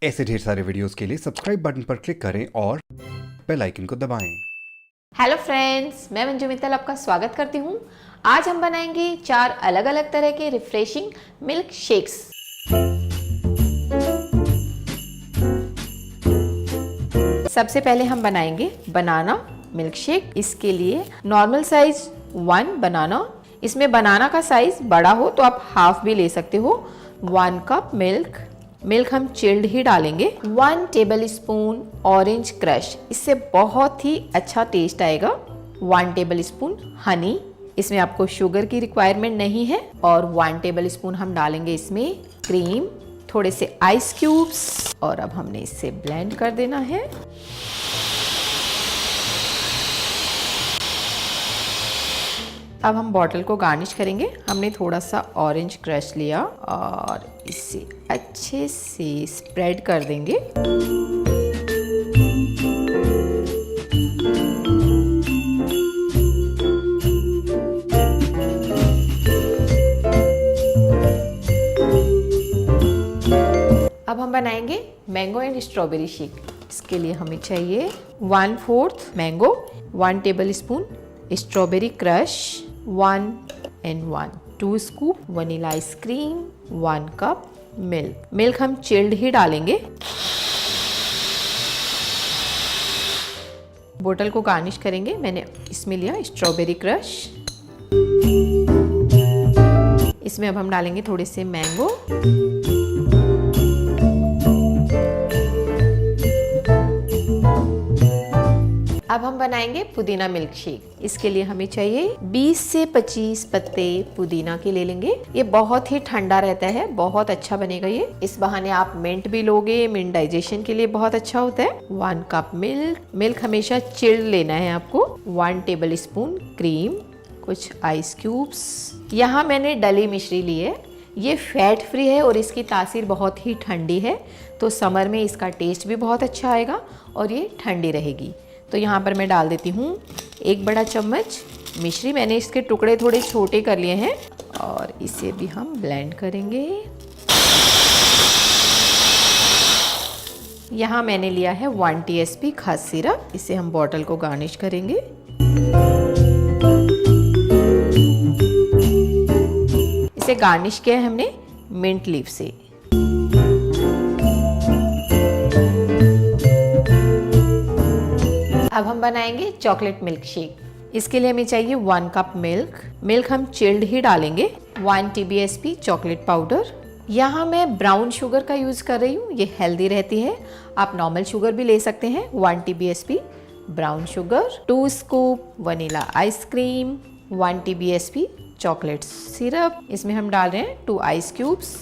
ऐसे ढेर सारे वीडियोस के लिए सब्सक्राइब बटन पर क्लिक करें और बेल आइकन को दबाएं। हेलो फ्रेंड्स, मैं मंजू मित्तल आपका स्वागत करती हूँ। आज हम बनाएंगे 4 अलग अलग तरह के रिफ्रेशिंग मिल्क शेक्स। सबसे पहले हम बनाएंगे बनाना मिल्क शेक। इसके लिए नॉर्मल साइज 1 बनाना, इसमें बनाना का साइज बड़ा हो तो आप हाफ भी ले सकते हो। 1 कप मिल्क हम चिल्ड ही डालेंगे। 1 टेबल स्पून ऑरेंज क्रश, इससे बहुत ही अच्छा टेस्ट आएगा। 1 टेबल स्पून हनी, इसमें आपको शुगर की रिक्वायरमेंट नहीं है। और 1 टेबल स्पून हम डालेंगे इसमें क्रीम, थोड़े से आइस क्यूब्स, और अब हमने इसे ब्लेंड कर देना है। अब हम बॉटल को गार्निश करेंगे। हमने थोड़ा सा ऑरेंज क्रश लिया और इसे अच्छे से स्प्रेड कर देंगे। अब हम बनाएंगे मैंगो एंड स्ट्रॉबेरी शेक। इसके लिए हमें चाहिए 1/4 mango, 1 table spoon strawberry crush, 1 and 1 2 scoop vanilla ice cream, 1 cup milk हम चिल्ड ही डालेंगे। बोतल को गार्निश करेंगे। मैंने इसमें लिया स्ट्रॉबेरी क्रश। इसमें अब हम डालेंगे थोड़े से मैंगो, अब हम बनाएंगे पुदीना मिल्क शेक। इसके लिए हमें चाहिए 20 से 25 पत्ते पुदीना के ले लेंगे। ये बहुत ही ठंडा रहता है, बहुत अच्छा बनेगा ये। इस बहाने आप मिंट भी लोगे, मिंट डाइजेशन के लिए बहुत अच्छा होता है। 1 कप मिल्क हमेशा चिल्ड लेना है आपको। 1 टेबल स्पून क्रीम, कुछ आइस क्यूब्स। यहाँ मैंने डली मिश्री ली है। ये फैट फ्री है और इसकी तासीर बहुत ही ठंडी है, तो समर में इसका टेस्ट भी बहुत अच्छा आएगा और ये ठंडी रहेगी। तो यहाँ पर मैं डाल देती हूँ 1 बड़ा चम्मच मिश्री। मैंने इसके टुकड़े थोड़े छोटे कर लिए हैं और इसे भी हम ब्लेंड करेंगे। यहाँ मैंने लिया है 1 TSP खस सिरप। इसे हम बॉटल को गार्निश करेंगे। इसे गार्निश किया है हमने मिंट लीफ से। अब हम बनाएंगे चॉकलेट मिल्क शेक। इसके लिए हमें चाहिए 1 कप मिल्क हम चिल्ड ही डालेंगे। 1 TBSP चॉकलेट पाउडर। यहाँ मैं ब्राउन शुगर का यूज़ कर रही हूँ, ये हेल्दी रहती है। आप नॉर्मल शुगर भी ले सकते हैं। 1 TBSP brown sugar, 2 scoop vanilla ice cream, 1 TBSP chocolate syrup. इसमें हम डाल रहे हैं 2 आइस क्यूब्स।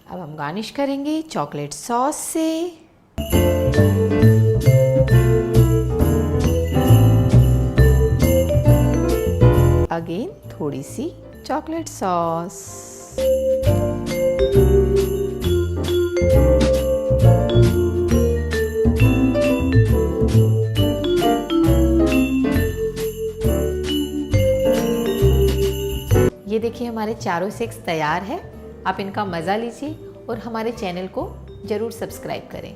अब हम गार्निश करेंगे चॉकलेट सॉस से। अगेन थोड़ी सी चॉकलेट सॉस। ये देखिए हमारे चारों शेक्स तैयार है। आप इनका मज़ा लीजिए और हमारे चैनल को ज़रूर सब्सक्राइब करें।